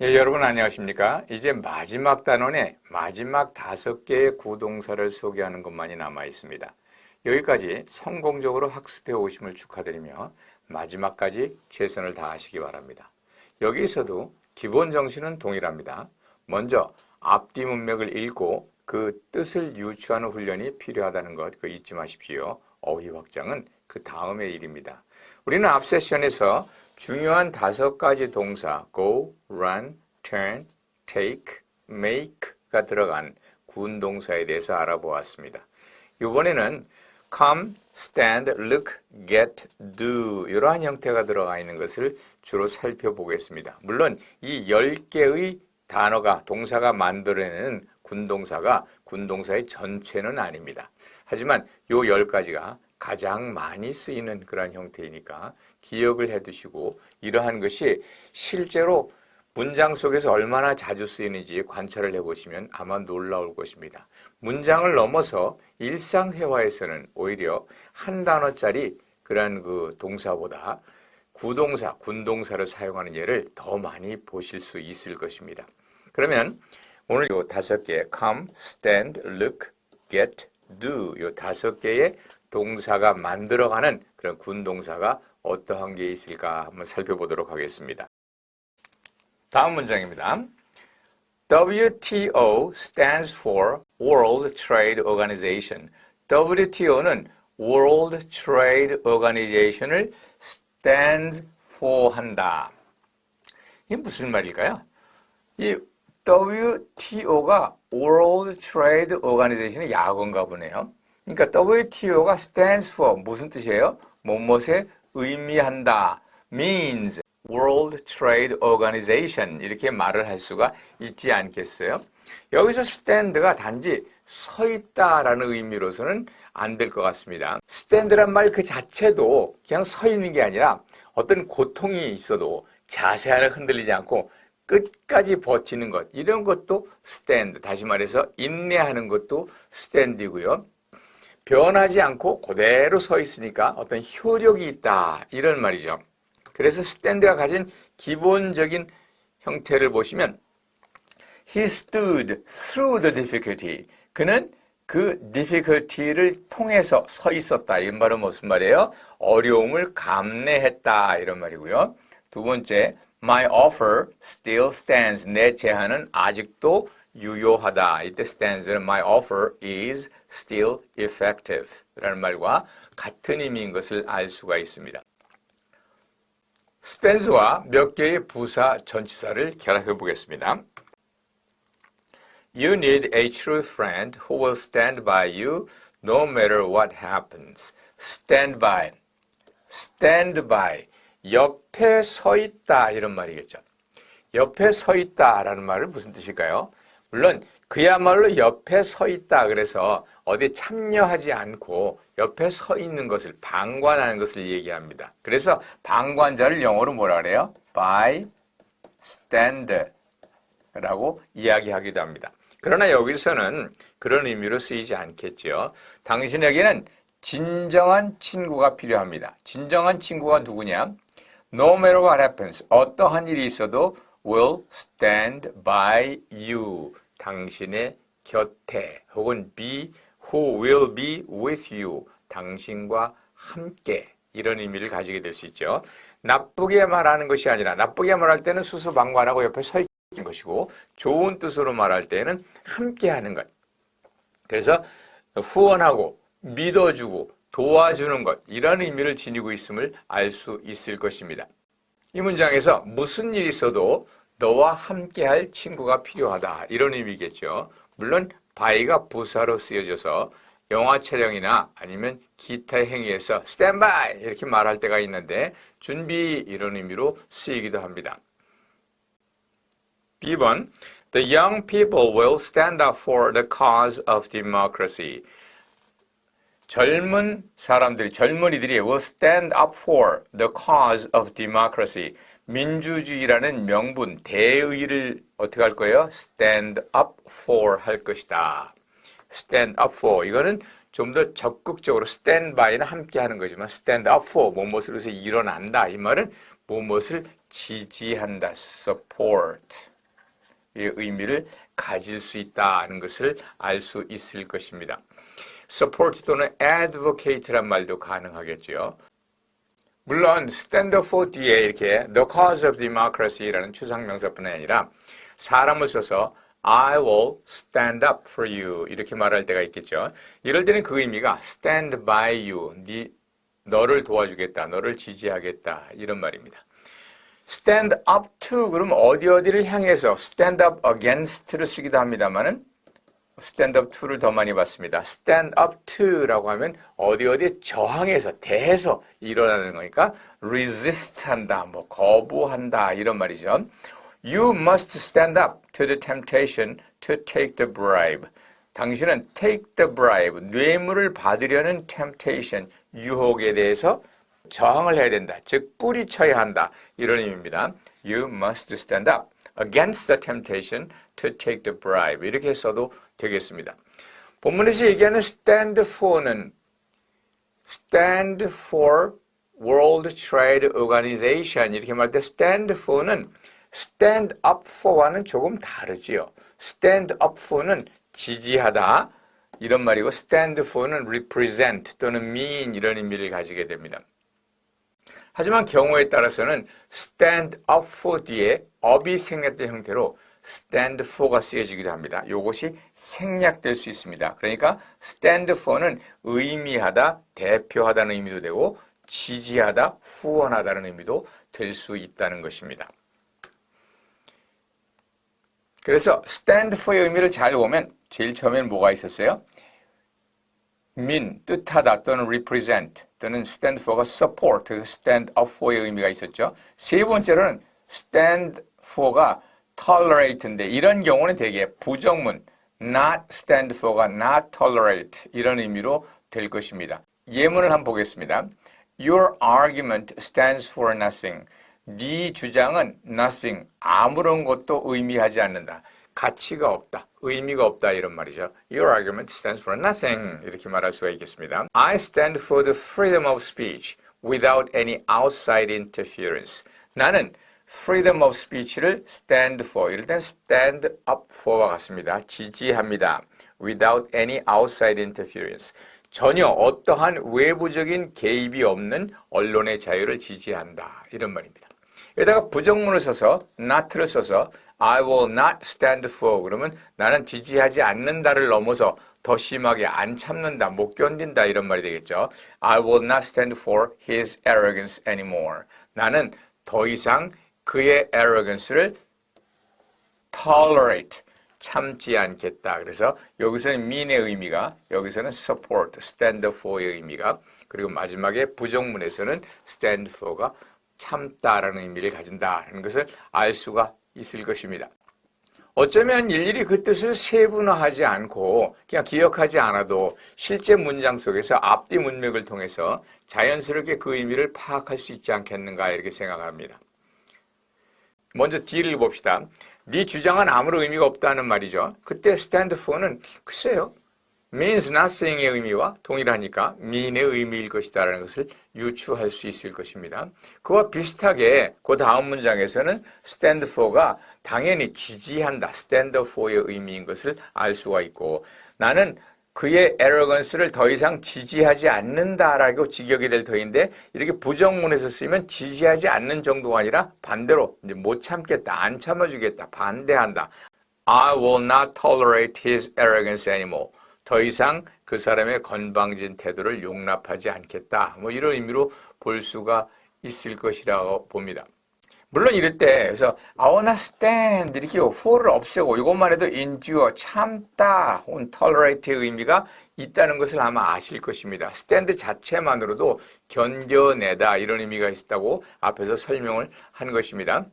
여러분 안녕하십니까? 이제 마지막 단원의 마지막 5개의 구동사를 소개하는 것만이 남아 있습니다. 여기까지 성공적으로 학습해 오심을 축하드리며 마지막까지 최선을 다하시기 바랍니다. 여기서도 기본 정신은 동일합니다. 먼저 앞뒤 문맥을 읽고 그 뜻을 유추하는 훈련이 필요하다는 것 잊지 마십시오. 어휘 확장은 그 다음의 일입니다. 우리는 앞 세션에서 중요한 5가지 동사 go, run, turn, take, make가 들어간 구동사에 대해서 알아보았습니다. 이번에는 come, stand, look, get, do 이러한 형태가 들어가 있는 것을 주로 살펴보겠습니다. 물론 이 10개의 단어가 동사가 만들어내는 군동사가 군동사의 전체는 아닙니다. 하지만 이 10가지가 가장 많이 쓰이는 그런 형태이니까 기억을 해두시고 이러한 것이 실제로 문장 속에서 얼마나 자주 쓰이는지 관찰을 해보시면 아마 놀라울 것입니다. 문장을 넘어서 일상회화에서는 오히려 한 단어짜리 그런 그 동사보다 구동사, 군동사를 사용하는 예를 더 많이 보실 수 있을 것입니다. 그러면 오늘 이 5개 come, stand, look, get, do 이 5개의 동사가 만들어가는 그런 군동사가 어떠한 게 있을까 한번 살펴보도록 하겠습니다. 다음 문장입니다. WTO stands for World Trade Organization. WTO는 World Trade Organization을 stands for 한다. 이게 무슨 말일까요? 이 WTO가 World Trade Organization의 약어인가 보네요. 그러니까 WTO가 stands for 무슨 뜻이에요? 무엇에 의미한다. means World Trade Organization 이렇게 말을 할 수가 있지 않겠어요? 여기서 stand가 단지 서 있다라는 의미로서는 안 될 것 같습니다. stand란 말 그 자체도 그냥 서 있는 게 아니라 어떤 고통이 있어도 자세 하나 흔들리지 않고 끝까지 버티는 것 이런 것도 stand 다시 말해서 인내하는 것도 stand이고요. 변하지 않고 그대로 서 있으니까 어떤 효력이 있다 이런 말이죠. 그래서 스탠드가 가진 기본적인 형태를 보시면 He stood through the difficulty. 그는 그 difficulty를 통해서 서 있었다. 이 말은 무슨 말이에요? 어려움을 감내했다 이런 말이고요. 두 번째, My offer still stands. 내 제안은 아직도 유효하다. 이때 stands는 My offer is still effective 라는 말과 같은 의미인 것을 알 수가 있습니다. stands와 몇 개의 부사 전치사를 결합해 보겠습니다. You need a true friend who will stand by you no matter what happens. stand by, stand by, 옆에 서 있다 이런 말이겠죠. 옆에 서 있다라는 말은 무슨 뜻일까요? 물론 그야말로 옆에 서 있다 그래서 어디 참여하지 않고 옆에 서 있는 것을 방관하는 것을 얘기합니다. 그래서 방관자를 영어로 뭐라 그래요? bystander라고 이야기하기도 합니다. 그러나 여기서는 그런 의미로 쓰이지 않겠죠. 당신에게는 진정한 친구가 필요합니다. 진정한 친구가 누구냐? No matter what happens, 어떠한 일이 있어도 will stand by you. 당신의 곁에 혹은 be who will be with you. 당신과 함께 이런 의미를 가지게 될 수 있죠. 나쁘게 말하는 것이 아니라 나쁘게 말할 때는 수수방관하고 옆에 서 있는 것이고 좋은 뜻으로 말할 때는 함께 하는 것. 그래서 후원하고 믿어주고 도와주는 것 이런 의미를 지니고 있음을 알 수 있을 것입니다. 이 문장에서 무슨 일이 있어도 너와 함께할 친구가 필요하다 이런 의미겠죠. 물론 by가 부사로 쓰여져서 영화 촬영이나 아니면 기타의 행위에서 stand by 이렇게 말할 때가 있는데 준비 이런 의미로 쓰이기도 합니다. B번 The young people will stand up for the cause of democracy. 젊은이들이 will stand up for the cause of democracy. 민주주의라는 명분, 대의를 어떻게 할 거예요? stand up for 할 것이다. stand up for. 이거는 좀 더 적극적으로 stand by는 함께 하는 거지만 stand up for, 무엇을 해서 일어난다. 이 말은 무엇을 지지한다, support 의 의미를 가질 수 있다는 것을 알 수 있을 것입니다. support 또는 advocate란 말도 가능하겠죠. 물론 stand for 뒤에 이렇게 the cause of democracy라는 추상명사뿐만 아니라 사람을 써서 I will stand up for you 이렇게 말할 때가 있겠죠. 이럴 때는 그 의미가 stand by you, 너를 도와주겠다, 너를 지지하겠다 이런 말입니다. stand up to 그러면 어디를 향해서 stand up against를 쓰기도 합니다만은 stand up to를 더 많이 봤습니다. stand up to라고 하면 어디에 저항해서 대해서 일어나는 거니까 resist 한다, 뭐 거부한다 이런 말이죠. You must stand up to the temptation to take the bribe. 당신은 take the bribe, 뇌물을 받으려는 temptation, 유혹에 대해서 저항을 해야 된다. 즉 뿌리쳐야 한다. 이런 의미입니다. You must stand up against the temptation to take the bribe. 이렇게 써도 되겠습니다. 본문에서 얘기하는 stand for는 stand for World Trade Organization 이렇게 말할 때 stand for는 stand up for와는 조금 다르지요. stand up for는 지지하다 이런 말이고 stand for는 represent 또는 mean 이런 의미를 가지게 됩니다. 하지만 경우에 따라서는 stand up for 뒤에 up이 생략된 형태로 stand for가 쓰여지기도 합니다. 이것이 생략될 수 있습니다. 그러니까 stand for는 의미하다, 대표하다는 의미도 되고 지지하다, 후원하다는 의미도 될 수 있다는 것입니다. 그래서 stand for의 의미를 잘 보면 제일 처음에는 뭐가 있었어요? 뜻하다 또는 represent 또는 stand for가 support, 그래서 stand up for의 의미가 있었죠. 세 번째로는 stand for가 tolerate인데 이런 경우는 대개 부정문 not stand for가 not tolerate 이런 의미로 될 것입니다. 예문을 한번 보겠습니다. Your argument stands for nothing. 네 주장은 nothing, 아무런 것도 의미하지 않는다. 가치가 없다, 의미가 없다 이런 말이죠. Your argument stands for nothing 이렇게 말할 수가 있겠습니다. I stand for the freedom of speech without any outside interference. 나는 freedom of speech를 stand for, 이럴 땐 stand up for와 같습니다. 지지합니다. Without any outside interference. 전혀 어떠한 외부적인 개입이 없는 언론의 자유를 지지한다. 이런 말입니다. 여기다가 부정문을 써서 not를 써서 I will not stand for 그러면 나는 지지하지 않는다를 넘어서 더 심하게 안 참는다, 못 견딘다 이런 말이 되겠죠. I will not stand for his arrogance anymore. 나는 더 이상 그의 arrogance를 tolerate, 참지 않겠다. 그래서 여기서는 mean의 의미가, 여기서는 support, stand for의 의미가, 그리고 마지막에 부정문에서는 stand for가 참다라는 의미를 가진다는 것을 알 수가 있을 것입니다. 어쩌면 일일이 그 뜻을 세분화하지 않고 그냥 기억하지 않아도 실제 문장 속에서 앞뒤 문맥을 통해서 자연스럽게 그 의미를 파악할 수 있지 않겠는가 이렇게 생각합니다. 먼저 D를 봅시다. 네 주장은 아무런 의미가 없다는 말이죠. 그때 stand for는 글쎄요. means nothing의 의미와 동일하니까 mean의 의미일 것이다라는 것을 유추할 수 있을 것입니다. 그와 비슷하게 그 다음 문장에서는 stand for가 당연히 지지한다, stand for의 의미인 것을 알 수가 있고 나는 그의 arrogance를 더 이상 지지하지 않는다라고 직역이 될 터인데 이렇게 부정문에서 쓰면 지지하지 않는 정도가 아니라 반대로 이제 못 참겠다, 안 참아주겠다, 반대한다. I will not tolerate his arrogance anymore. 더 이상 그 사람의 건방진 태도를 용납하지 않겠다. 뭐 이런 의미로 볼 수가 있을 것이라고 봅니다. 물론 이럴 때 그래서 I wanna stand 이렇게 for를 없애고 이것만 해도 endure, 참다, 혹은 tolerate의 의미가 있다는 것을 아마 아실 것입니다. stand 자체만으로도 견뎌내다 이런 의미가 있다고 앞에서 설명을 한 것입니다.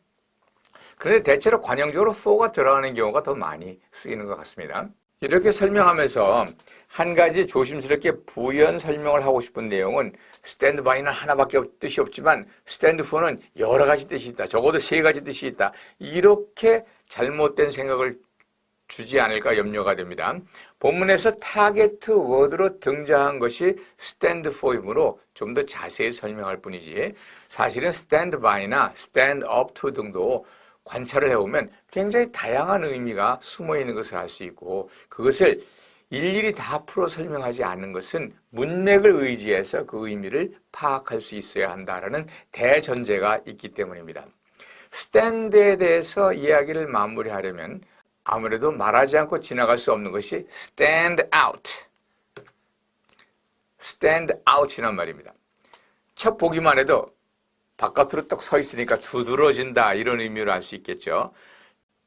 그런데 대체로 관용적으로 for가 들어가는 경우가 더 많이 쓰이는 것 같습니다. 이렇게 설명하면서 한 가지 조심스럽게 부연 설명을 하고 싶은 내용은 stand by는 하나밖에 뜻이 없지만 stand for는 여러 가지 뜻이 있다. 적어도 세 가지 뜻이 있다. 이렇게 잘못된 생각을 주지 않을까 염려가 됩니다. 본문에서 타겟 워드로 등장한 것이 stand for이므로 좀 더 자세히 설명할 뿐이지 사실은 stand by나 stand up to 등도 관찰을 해보면 굉장히 다양한 의미가 숨어 있는 것을 알 수 있고 그것을 일일이 다 풀어 설명하지 않는 것은 문맥을 의지해서 그 의미를 파악할 수 있어야 한다라는 대전제가 있기 때문입니다. stand에 대해서 이야기를 마무리하려면 아무래도 말하지 않고 지나갈 수 없는 것이 stand out. stand out이란 말입니다. 첫 보기만 해도 바깥으로 딱 서 있으니까 두드러진다 이런 의미로 알 수 있겠죠.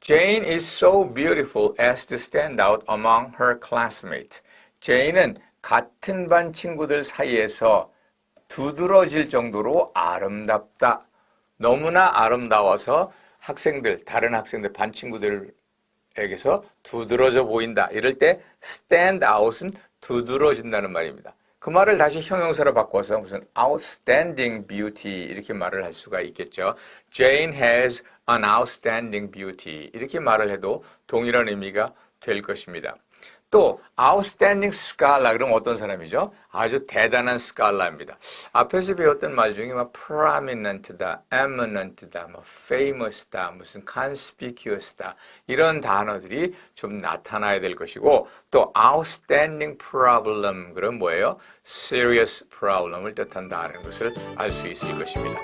Jane is so beautiful as to stand out among her classmates. Jane은 같은 반 친구들 사이에서 두드러질 정도로 아름답다. 너무나 아름다워서 다른 학생들, 반 친구들에게서 두드러져 보인다. 이럴 때 stand out은 두드러진다는 말입니다. 그 말을 다시 형용사로 바꿔서 무슨 outstanding beauty 이렇게 말을 할 수가 있겠죠. Jane has an outstanding beauty 이렇게 말을 해도 동일한 의미가 될 것입니다. 또 outstanding scholar 그럼 어떤 사람이죠? 아주 대단한 스칼라입니다. 앞에서 배웠던 말 중에 막 prominent다, eminent다, famous다, 무슨 conspicuous다 이런 단어들이 좀 나타나야 될 것이고 또 outstanding problem 그럼 뭐예요? serious problem을 뜻한다는 것을 알 수 있을 것입니다.